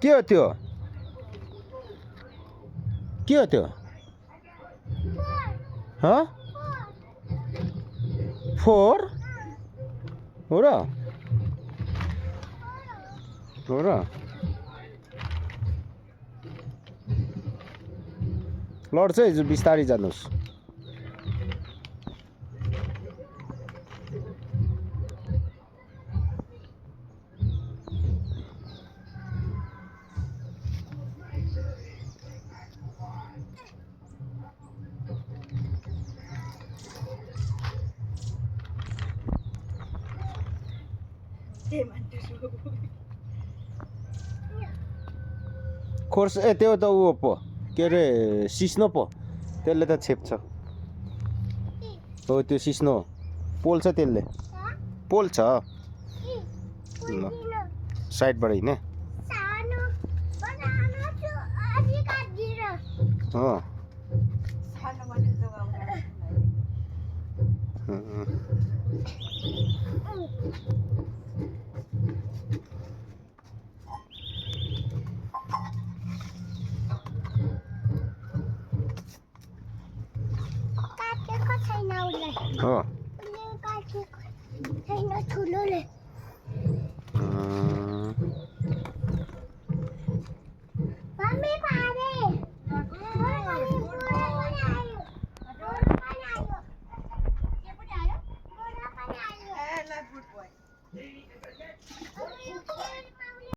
के हो त्यो ह 4 हो र लड्छ है बिस्तारै जानुहोस् खोर्स ए त्यो त ऊ पो के अरे सिस्नो पो त्यसले त छेप्छ हो त्यो सिस्नो पोल्छ त्यसले पोल्छ साइडबाट हिँड्ने हो हो